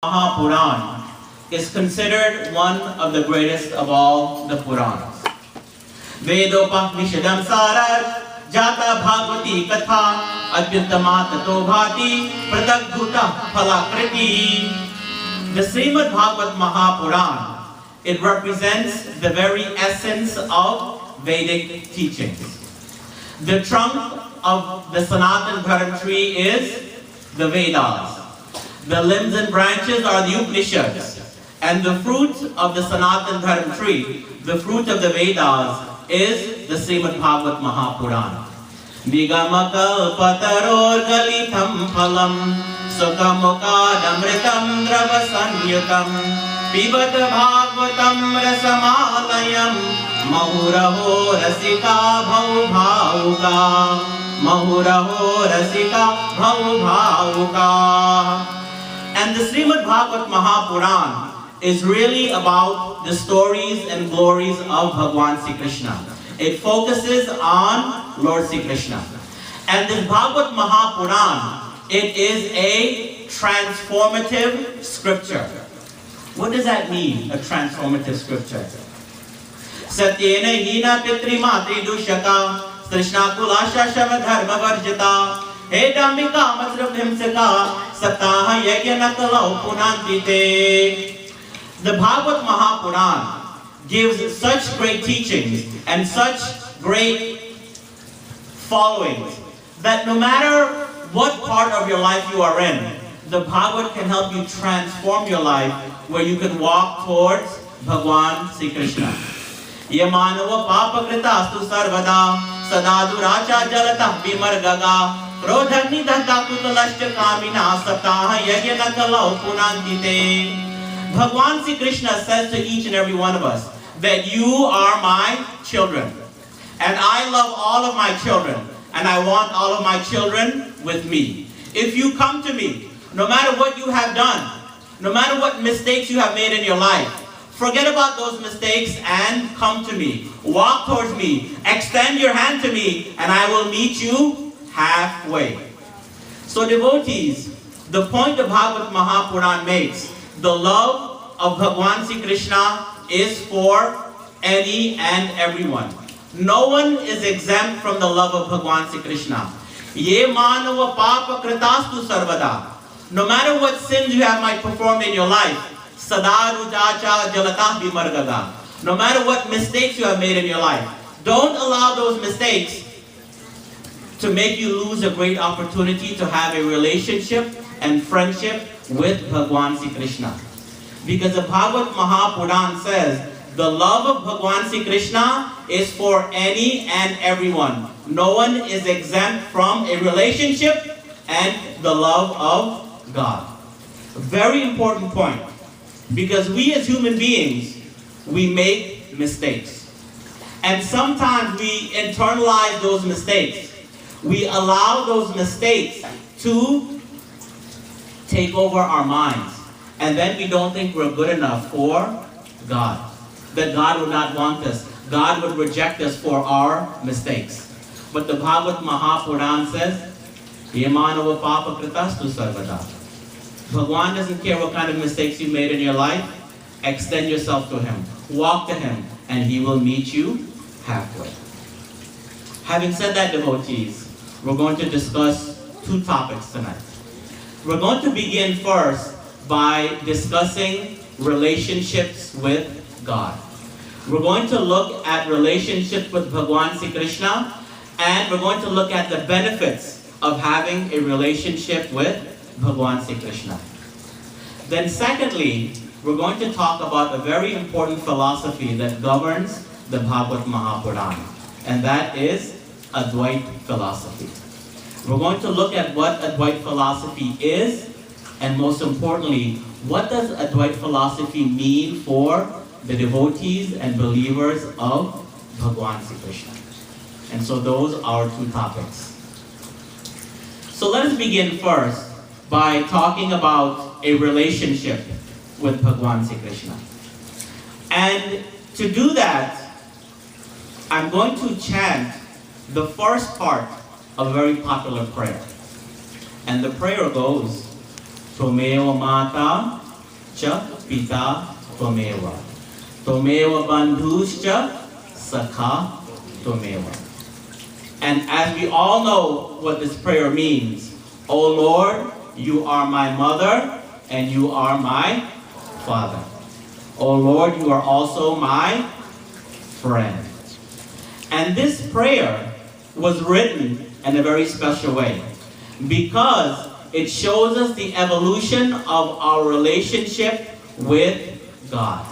Puran is considered one of the greatest of all the Purans. Vedopaknishadam sarat jata bhagavati katha adyuttama tato bhati prataghuta phalakriti. The Srimad Bhagwat Mahapuran, it represents the very essence of Vedic teachings. The trunk of the Sanatan Dharma tree is the Vedas. The limbs and branches are the Upanishads. And the fruit of the Sanatan Dharma tree, the fruit of the Vedas, is the Srimad Bhagwat Mahapuran. Nigamaka pataror galitam phalam sukamukadamritam dravasanyutam pibat bhagvatam rasamalayam mahuraho rasika bhaubhauka mahuraho rasika bhaubhauka. And the Srimad Bhagwat Mahapuran is really about the stories and glories of Bhagwan Sri Krishna. It focuses on Lord Sri Krishna. And this Bhagwat Mahapuran, it is a transformative scripture. What does that mean, a transformative scripture? Satyena hina pitri matri dushaka Krishna kulasha shava dharma varjita He dambika matrabhimsaka Saptaha yajna kalau punantite. The Bhagwat Mahapuran gives such great teachings and such great followings that no matter what part of your life you are in, the Bhagwat can help you transform your life where you can walk towards Bhagwan Sri Krishna. Yamanava papakritastu sarvada sadaduracha jalatah vimargaga Rodhagni dhantakutalashta kamina saptaha yajna kalau punantite. Bhagwan Sri Krishna says to each and every one of us that you are my children. And I love all of my children. And I want all of my children with me. If you come to me, no matter what you have done, no matter what mistakes you have made in your life, forget about those mistakes and come to me. Walk towards me. Extend your hand to me and I will meet you halfway. So devotees, the point the Bhagwat Mahapuran makes, the love of Bhagwan Sri Krishna is for any and everyone. No one is exempt from the love of Bhagwan Sri Krishna. Ye manava papa kritastu sarvada. No matter what sins you have might perform in your life, sadaru jacha jalatah vimargaga. No matter what mistakes you have made in your life, don't allow those mistakes to make you lose a great opportunity to have a relationship and friendship with Bhagwan Sri Krishna. Because the Bhagwat Mahapuran says, the love of Bhagwan Sri Krishna is for any and everyone. No one is exempt from a relationship and the love of God. A very important point. Because we as human beings, we make mistakes. And sometimes we internalize those mistakes. We allow those mistakes to take over our minds. And then we don't think we're good enough for God. That God would not want us. God would reject us for our mistakes. But the Bhagwat Mahapuran says, Yamanava papa kritastu sarvada. Bhagwan doesn't care what kind of mistakes you made in your life. Extend yourself to Him. Walk to Him. And He will meet you halfway. Having said that, devotees, we're going to discuss two topics tonight. We're going to begin first by discussing relationships with God. We're going to look at relationships with Bhagwan Sri Krishna, and we're going to look at the benefits of having a relationship with Bhagwan Sri Krishna. Then secondly, we're going to talk about a very important philosophy that governs the Bhagwat Mahapuran, and that is Advaita philosophy. We're going to look at what Advaita philosophy is, and most importantly, what does Advaita philosophy mean for the devotees and believers of Bhagwan Sri Krishna. And so those are our two topics. So let us begin first by talking about a relationship with Bhagwan Sri Krishna. And to do that, I'm going to chant the first part of a very popular prayer. And the prayer goes, Tvameva Mata cha pita tvameva. Tvameva bandhuscha sakha tvameva. And as we all know what this prayer means, O Lord, you are my mother and you are my father. O Lord, you are also my friend. And this prayer was written in a very special way because it shows us the evolution of our relationship with God.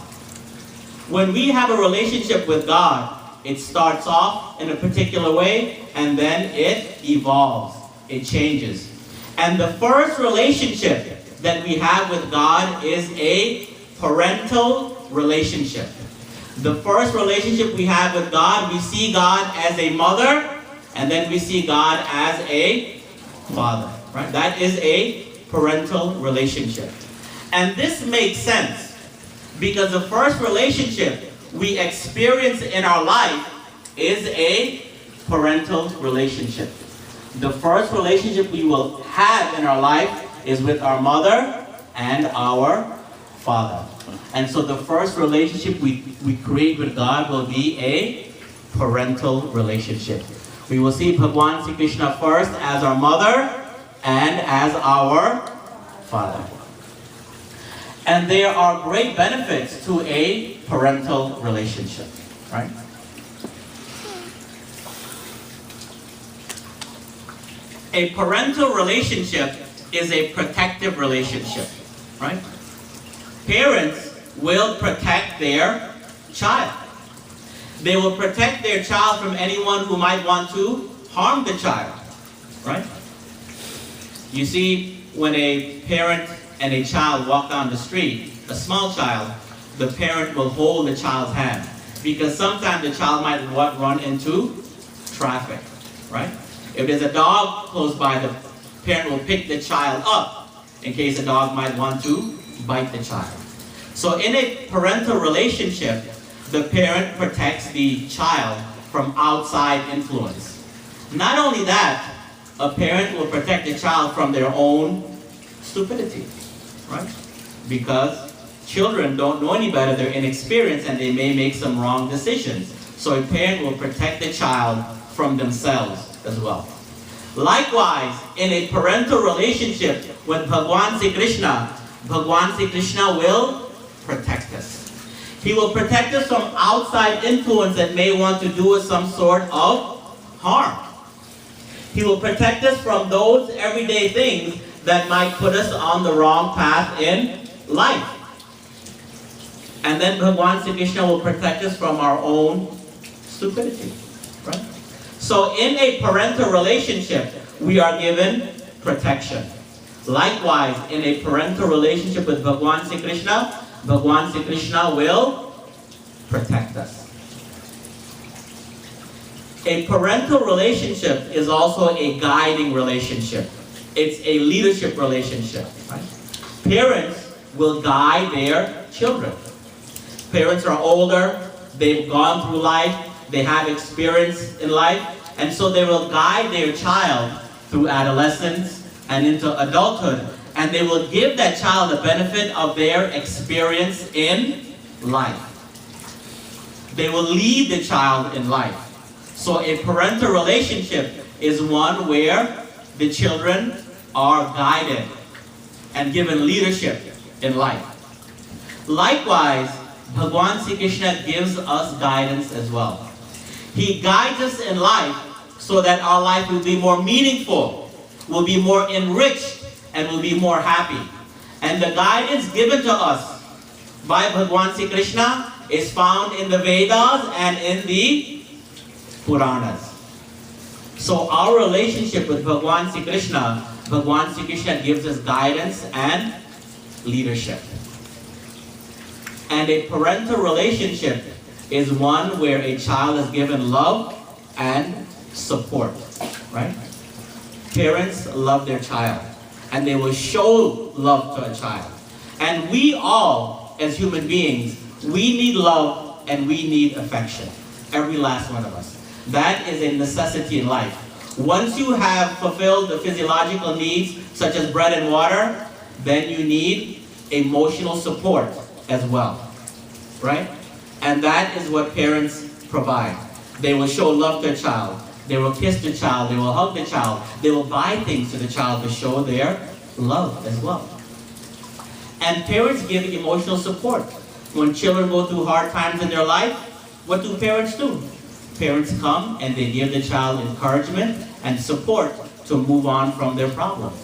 When we have a relationship with God, it starts off in a particular way and then it evolves, it changes. And the first relationship that we have with God is a parental relationship. The first relationship we have with God, we see God as a mother, and then we see God as a father. Right? That is a parental relationship. And this makes sense because the first relationship we experience in our life is a parental relationship. The first relationship we will have in our life is with our mother and our father. And so the first relationship we create with God will be a parental relationship. We will see Bhagwan Sri Krishna first as our mother and as our father. And there are great benefits to a parental relationship, right? A parental relationship is a protective relationship, right? Parents will protect their child. They will protect their child from anyone who might want to harm the child, right? You see, when a parent and a child walk down the street, a small child, the parent will hold the child's hand because sometimes the child might run into traffic, right? If there's a dog close by, the parent will pick the child up in case the dog might want to bite the child. So in a parental relationship, the parent protects the child from outside influence. Not only that, a parent will protect the child from their own stupidity, right? Because children don't know any better, they're inexperienced, and they may make some wrong decisions. So a parent will protect the child from themselves as well. Likewise, in a parental relationship with Bhagwan Sri Krishna, Bhagwan Sri Krishna will protect us. He will protect us from outside influence that may want to do us some sort of harm. He will protect us from those everyday things that might put us on the wrong path in life. And then Bhagwan Sri Krishna will protect us from our own stupidity, right? So in a parental relationship, we are given protection. Likewise, in a parental relationship with Bhagwan Sri Krishna, Bhagwan Sri Krishna will protect us. A parental relationship is also a guiding relationship. It's a leadership relationship, right? Parents will guide their children. Parents are older, they've gone through life, they have experience in life, and so they will guide their child through adolescence and into adulthood, and they will give that child the benefit of their experience in life. They will lead the child in life. So a parental relationship is one where the children are guided and given leadership in life. Likewise, Bhagwan Sri Krishna gives us guidance as well. He guides us in life so that our life will be more meaningful, will be more enriched, and will be more happy. And the guidance given to us by Bhagwan Sri Krishna is found in the Vedas and in the Puranas. So our relationship with Bhagwan Sri Krishna, Bhagwan Sri Krishna gives us guidance and leadership. And a parental relationship is one where a child is given love and support, right? Parents love their child, and they will show love to a child. And we all, as human beings, we need love and we need affection. Every last one of us. That is a necessity in life. Once you have fulfilled the physiological needs, such as bread and water, then you need emotional support as well, right? And that is what parents provide. They will show love to a child. They will kiss the child. They will hug the child. They will buy things to the child to show their love as well. And parents give emotional support. When children go through hard times in their life, what do parents do? Parents come and they give the child encouragement and support to move on from their problems.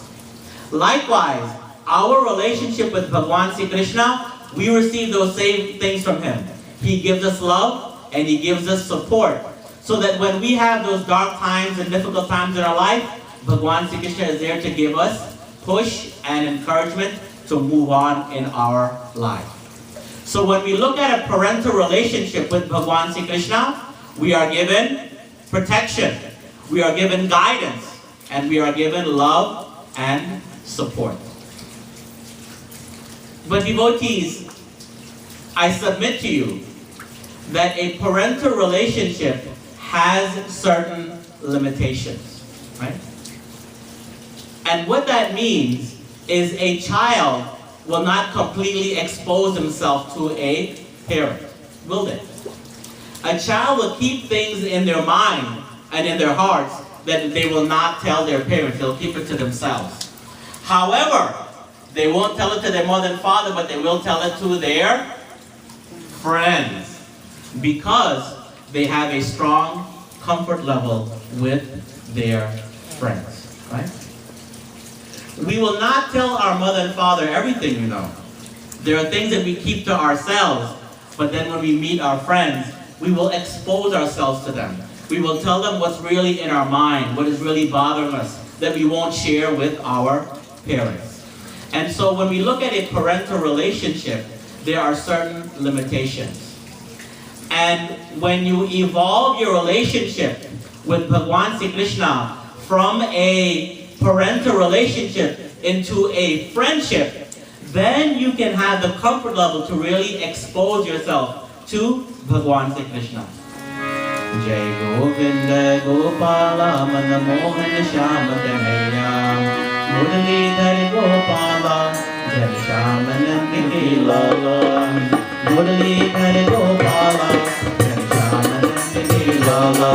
Likewise, our relationship with Bhagwan Sri Krishna, we receive those same things from Him. He gives us love and He gives us support. So that when we have those dark times and difficult times in our life, Bhagwan Sri Krishna is there to give us push and encouragement to move on in our life. So when we look at a parental relationship with Bhagwan Sri Krishna, we are given protection, we are given guidance, and we are given love and support. But devotees, I submit to you that a parental relationship has certain limitations, right? And what that means is a child will not completely expose himself to a parent, will they? A child will keep things in their mind and in their hearts that they will not tell their parents. They'll keep it to themselves. However, they won't tell it to their mother and father, but they will tell it to their friends because they have a strong comfort level with their friends, right? We will not tell our mother and father everything, you know. There are things that we keep to ourselves, but then when we meet our friends, we will expose ourselves to them. We will tell them what's really in our mind, what is really bothering us, that we won't share with our parents. And so when we look at a parental relationship, there are certain limitations. And when you evolve your relationship with Bhagwan Sri Krishna from a parental relationship into a friendship, then you can have the comfort level to really expose yourself to Bhagwan Sri Krishna. Jai Govinda Gopala Mana Mohan Shama Dhanaya Muralidhar Gopala Jai Shama Nandini Lala Muralidhar Gopala Jai Shama Nandini Lala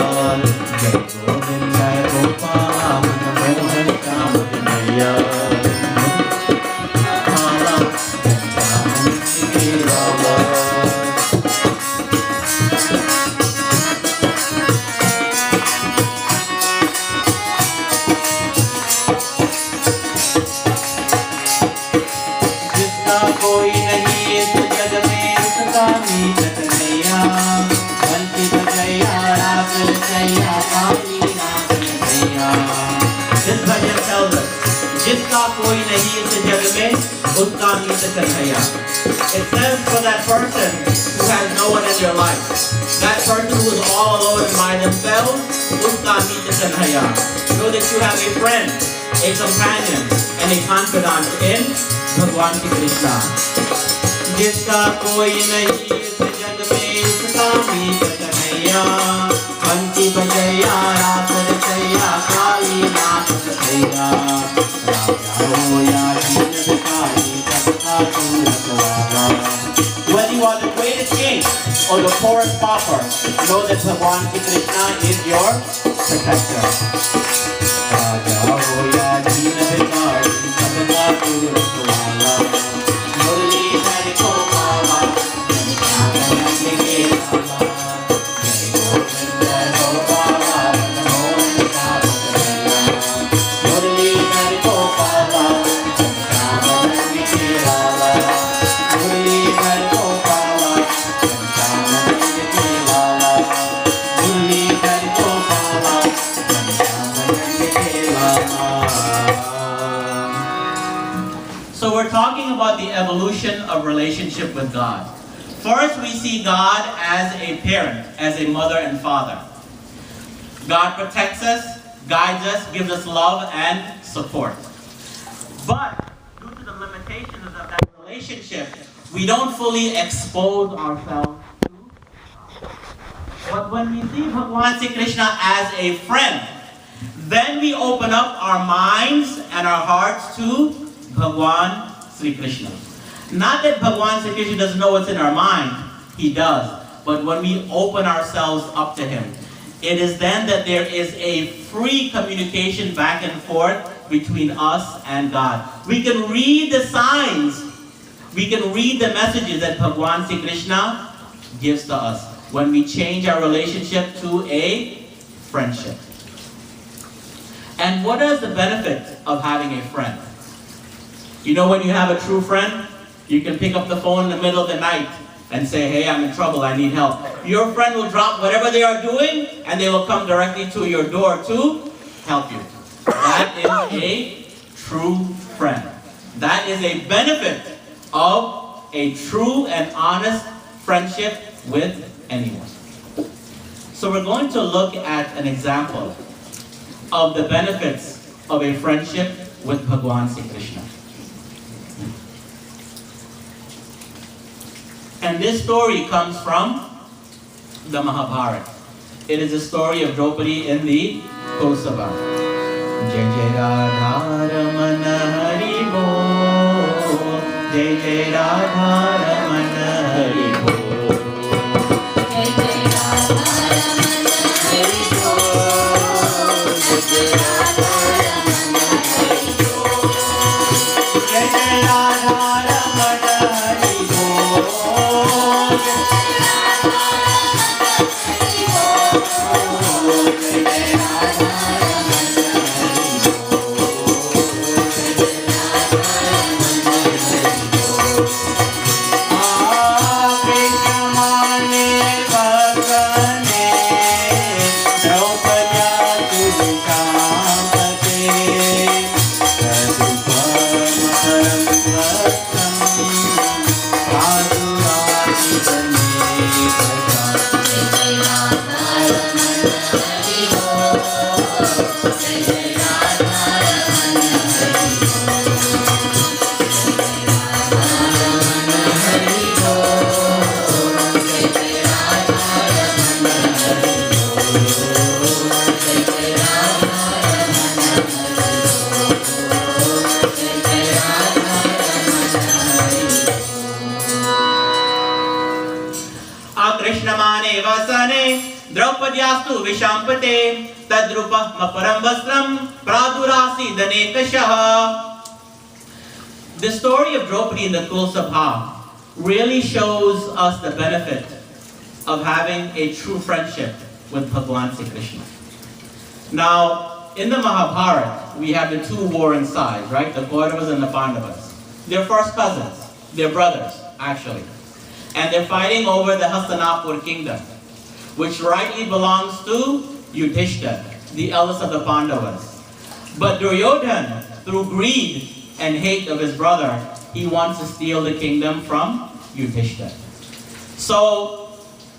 Jai Govinda Gopala Mana Mohan Shama Dhanaya Gopala Jai Shama Nandini Lala. कोई नहीं इस जग में उसका मीत कन्हैया बंसी बजैया रास रचैया काली रास रचैया. This bhajan tells us, जिसका कोई नहीं इस जग में उसका मीत Kanhaiya. It says for that person who has no one in their life, that person who is all alone by themselves, उसका मीत Kanhaiya. Know that you have a friend, a companion, and a confidant in Bhagwan Sri Krishna. जिसका कोई नहीं इस जग में उसका मीत कन्हैया बंसी बजैया रास रचैया काली नाथ रचैया राजा हो या दीन भिखारी सबका तू रखवाला. Whether you are the greatest king or the poorest pauper, know that Bhagwan Sri Krishna is your protector. राजा हो या दीन भिखारी सबका तू रखवाला. मुरलीधर गोपाला जय श्याम नंदनी लाला जय गोविंद गोपाला मनमोहन श्याम दयाला. मुरलीधर गोपाला जय श्याम नंदनी लाला मुरलीधर गोपाला जय श्याम नंदनी लाला मुरलीधर गोपाला जय श्याम नंदनी लाला. So we're talking about the evolution of relationship with God. First, we see God as a parent, as a mother and father. God protects us, guides us, gives us love and support. But due to the limitations of that relationship, we don't fully expose ourselves to God. But when we see Bhagwan Sri Krishna as a friend, then we open up our minds and our hearts to Bhagwan Sri Krishna. Not that Bhagwan Sri Krishna doesn't know what's in our mind. He does. But when we open ourselves up to Him, it is then that there is a free communication back and forth between us and God. We can read the signs. We can read the messages that Bhagwan Sri Krishna gives to us when we change our relationship to a friendship. And what is the benefit of having a friend? You know, when you have a true friend, you can pick up the phone in the middle of the night and say, hey, I'm in trouble, I need help. Your friend will drop whatever they are doing and they will come directly to your door to help you. That is a true friend. That is a benefit of a true and honest friendship with anyone. So we're going to look at an example of the benefits of a friendship with Bhagwan Sri Krishna. And this story comes from the Mahabharata. It is a story of Draupadi in the Kosava. Jai Jai Radha Ramana Hari Bol. Jai Jai Radha Ramana Hari Bol. Jai Jai Radha Ramana Hari Bol. Jai Jai Radha Ramana Hari Bol. Jai Jai Radha Ramana Hari Bol. Jai Jai Radha Krishnamane vasane Draupadyastu Vishampate Tadrupa Maparam Vastram Pradurasi Danekashaha. The story of Draupadi in the Kul Sabha really shows us the benefit of having a true friendship with Bhagwan Sri Krishna. Now, in the Mahabharata, we have the two warring sides, right? The Kauravas and the Pandavas. They're first cousins. They're brothers, actually. And they're fighting over the Hastinapur kingdom, which rightly belongs to Yudhishthira, the eldest of the Pandavas. But Duryodhana, through greed and hate of his brother, he wants to steal the kingdom from Yudhishthira. So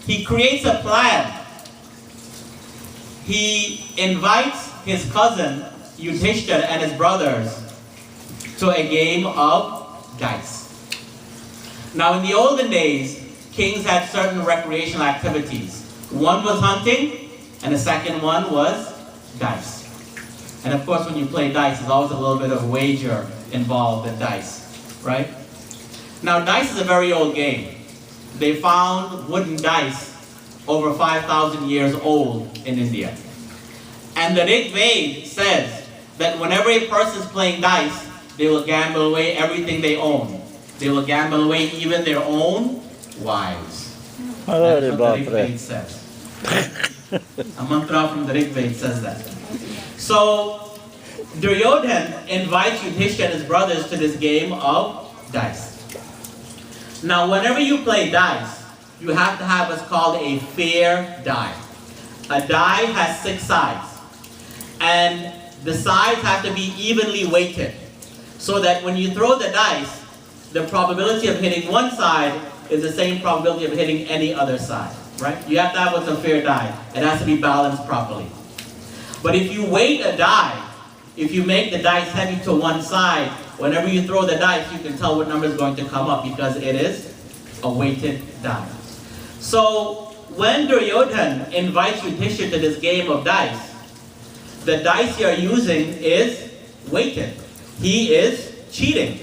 he creates a plan. He invites his cousin Yudhishthira and his brothers to a game of dice. Now, in the olden days, kings had certain recreational activities. One was hunting, and the second one was dice. And of course, when you play dice, there's always a little bit of wager involved in dice, right? Now, dice is a very old game. They found wooden dice over 5,000 years old in India. And the Rig Veda says that whenever a person is playing dice, they will gamble away everything they own. They will gamble away even their own wives. That's what the Rig Veda says. A mantra from the Rig Veda says that. So, Duryodhana invites Yudhishthira and his brothers to this game of dice. Now, whenever you play dice, you have to have what's called a fair die. A die has 6 sides. And the sides have to be evenly weighted. So that when you throw the dice, the probability of hitting one side is the same probability of hitting any other side, right? You have to have what's a fair die. It has to be balanced properly. But if you weight a die, if you make the dice heavy to one side, whenever you throw the dice, you can tell what number is going to come up because it is a weighted die. So when Duryodhana invites Yudhishthira to this game of dice, the dice you're using is weighted. He is cheating.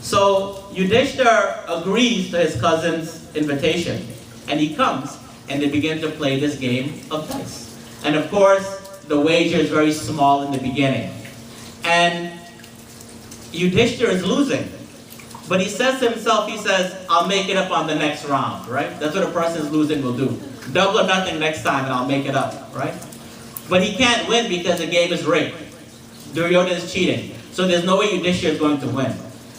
So Yudhishthira agrees to his cousin's invitation, and he comes, and they begin to play this game of dice. And of course, the wager is very small in the beginning. And Yudhishthira is losing. But he says to himself, he says, I'll make it up on the next round, right? That's what a person who's losing will do. Double or nothing next time and I'll make it up, right? But he can't win because the game is rigged. Duryodhana is cheating. So there's no way Yudhishthira is going to win.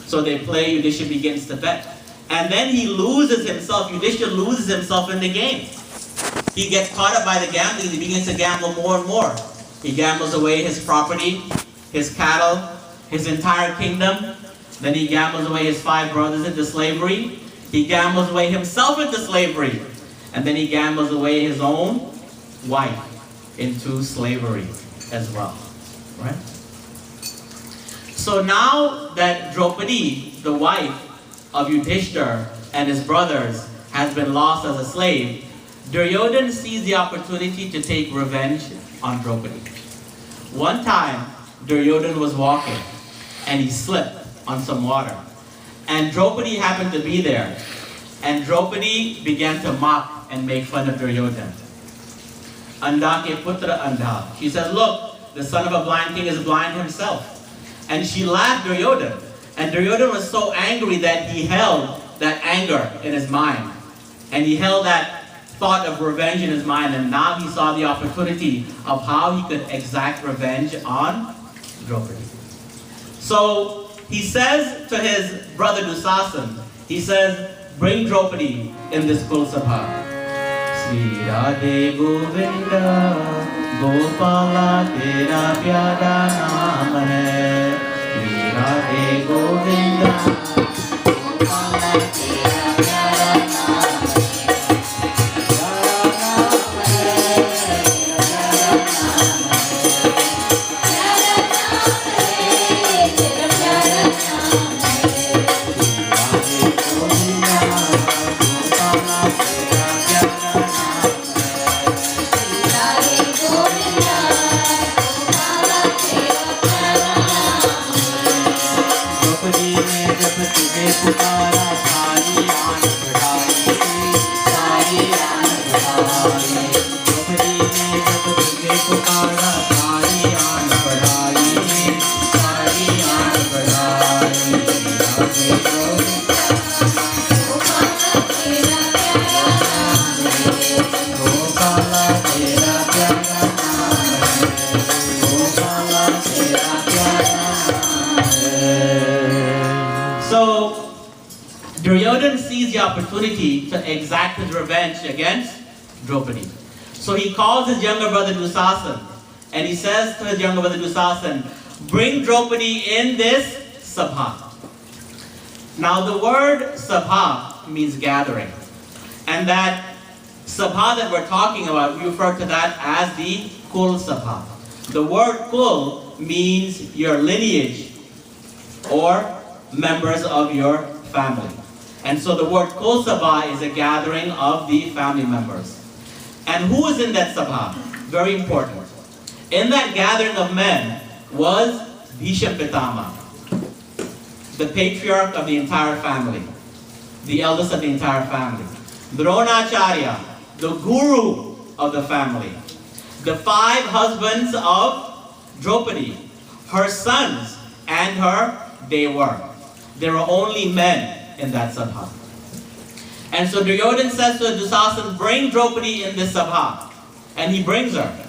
So they play, Yudhishthira begins to bet. And then he loses himself, Yudhishthira loses himself in the game. He gets caught up by the gambling, he begins to gamble more and more. He gambles away his property, his cattle, his entire kingdom. Then he gambles away his 5 brothers into slavery. He gambles away himself into slavery. And then he gambles away his own wife into slavery as well. Right? So now that Draupadi, the wife of Yudhishthira and his brothers, has been lost as a slave, Duryodhana sees the opportunity to take revenge on Draupadi. One time, Duryodhana was walking and he slipped on some water. And Draupadi happened to be there. And Draupadi began to mock and make fun of Duryodhana. Anda ke putra anda. She says, look, the son of a blind king is blind himself. And she laughed Duryodhana. And Duryodhana was so angry that he held that anger in his mind. And he held that thought of revenge in his mind. And now he saw the opportunity of how he could exact revenge on Draupadi. So he says to his brother Dusasan, he says, bring Draupadi in this Kulsabha. Sri Radhe Govinda, Gopala Tera Pyara Naam Hai. Sri Radhe Govinda, Gopala Tera Pyara Naam Duryodhana sees the opportunity to exact his revenge against Draupadi. So he calls his younger brother Dusasan, and he says to his younger brother Dusasan, bring Draupadi in this sabha. Now the word sabha means gathering. And that sabha that we're talking about, we refer to that as the Kul Sabha. The word Kul means your lineage or members of your family. And so the word Kul Sabha is a gathering of the family members. And who is in that Sabha? Very important. In that gathering of men was Bhishma Pitama, the patriarch of the entire family, the eldest of the entire family. Dronacharya, the guru of the family. The 5 husbands of Draupadi, her sons and her, they were. There were only men in that sabha. And so Duryodhana says to Dusasan, bring Draupadi in this sabha. And he brings her.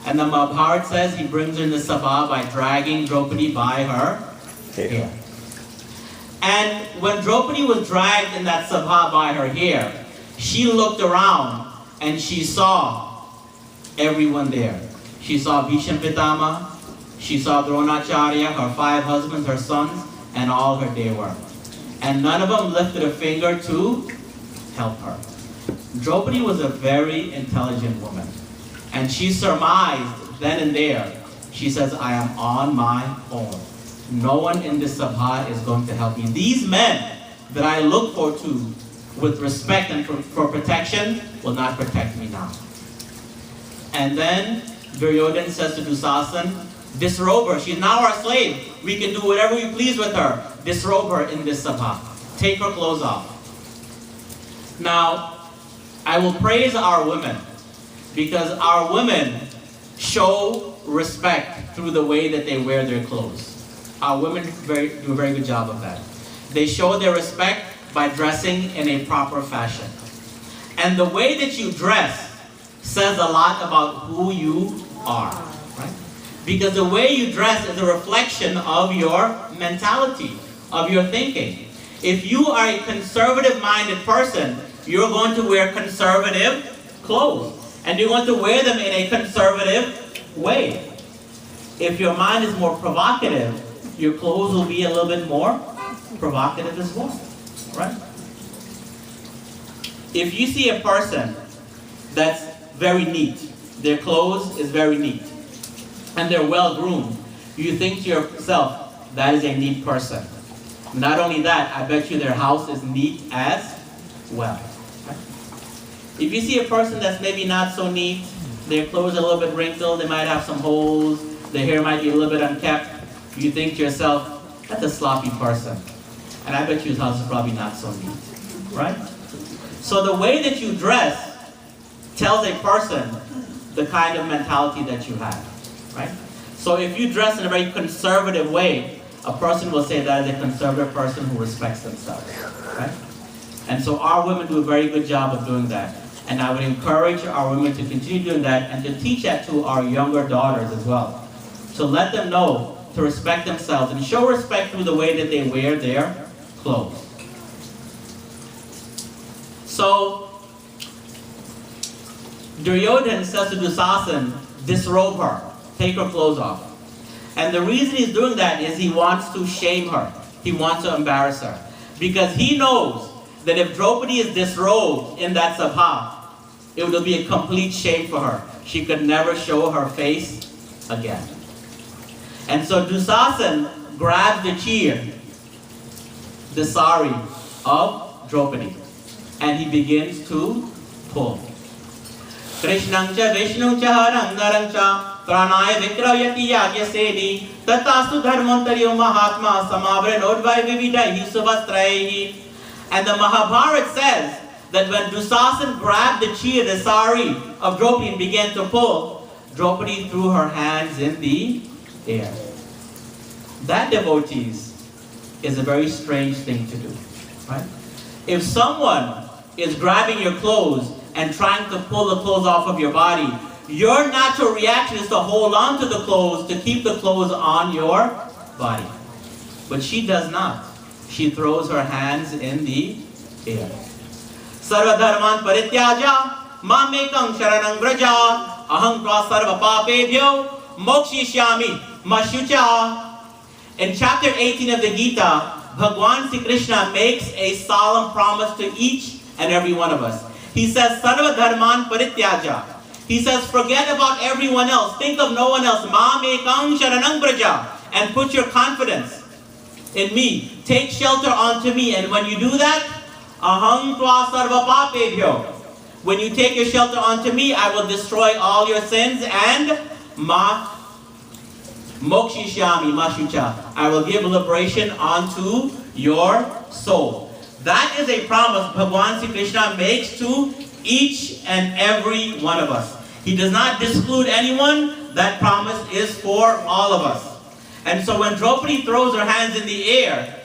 And the Mahabharata says he brings her in the sabha by dragging Draupadi by her hair. And when Draupadi was dragged in that sabha by her hair, she looked around and she saw everyone there. She saw Bhishma Pitama, she saw Dronacharya, her 5 husbands, her sons, and all her Devar. And none of them lifted a finger to help her. Draupadi was a very intelligent woman. And she surmised then and there, she says, I am on my own. No one in this sabha is going to help me. These men that I look for to with respect and for protection will not protect me now. And then Duryodhana says to Dusasan, disrobe her. She's now our slave. We can do whatever we please with her. Disrobe her in this sabha. take her clothes off. Now, I will praise our women because our women show respect through the way that they wear their clothes. Our women do a very good job of that. They show their respect by dressing in a proper fashion. And the way that you dress says a lot about who you are, right? Because the way you dress is a reflection of your mentality, of your thinking. If you are a conservative-minded person, you're going to wear conservative clothes. And you're going to wear them in a conservative way. If your mind is more provocative, your clothes will be a little bit more provocative as well, right? If you see a person that's very neat, their clothes is very neat, and they're well groomed, you think to yourself, that is a neat person. Not only that, I bet you their house is neat as well. Right? If you see a person that's maybe not so neat, their clothes are a little bit wrinkled, they might have some holes, their hair might be a little bit unkempt, you think to yourself, that's a sloppy person. And I bet you his house is probably not so neat, right? So the way that you dress tells a person the kind of mentality that you have, right? So if you dress in a very conservative way, a person will say that is a conservative person who respects themselves, right? And so our women do a very good job of doing that. And I would encourage our women to continue doing that and to teach that to our younger daughters as well. To let them know to respect themselves and show respect through the way that they wear their clothes. So, Duryodhana says to Dusasan, disrobe her, take her clothes off. And the reason he's doing that is he wants to shame her. He wants to embarrass her. Because he knows that if Draupadi is disrobed in that sabha, it will be a complete shame for her. She could never show her face again. And so Dusasan grabs the cheer, the sari of Draupadi, and he begins to pull. Krishnang cha Vishnu cha Harangaram cha Pranaya Vikrayati Yagyaseni Tatastu Dharmantaryo Mahatma Samavre Nodvai Vividai Suvastraihi. And the Mahabharata says that when Dusasan grabbed the cheer, the sari of Draupadi and began to pull, Draupadi threw her hands in the air. That, devotees, is a very strange thing to do, right? If someone is grabbing your clothes and trying to pull the clothes off of your body, your natural reaction is to hold on to the clothes, to keep the clothes on your body. But she does not. She throws her hands in the air. Sarva dharman parityaja mamekam sharanam vraja aham tva sarva papebhyo mokshishyami mashucha. In chapter 18 of the Gita, Bhagwan Sri Krishna makes a solemn promise to each and every one of us. He says, Sarva dharman parityaja. He says, forget about everyone else. Think of no one else. Ma mekam sharanam vraja. And put your confidence in me. Take shelter onto me. And when you do that, aham tva sarva papebhyo. When you take your shelter onto me, I will destroy all your sins and mokshishyami mashucha. I will give liberation onto your soul. That is a promise Bhagwan Sri Krishna makes to each and every one of us. He does not exclude anyone. That promise is for all of us. And so when Draupadi throws her hands in the air,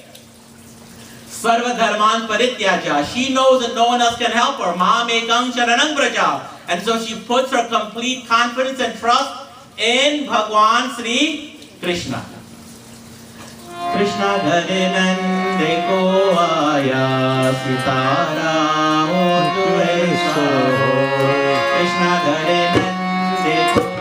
Sarva dharman parityaja, she knows that no one else can help her. Ma mekam sharanam vraja. And so she puts her complete confidence and trust in Bhagwan Sri Krishna. Krishna dhare nande ko aya sitara ho tu aisa ho. Krishna dhare nande ko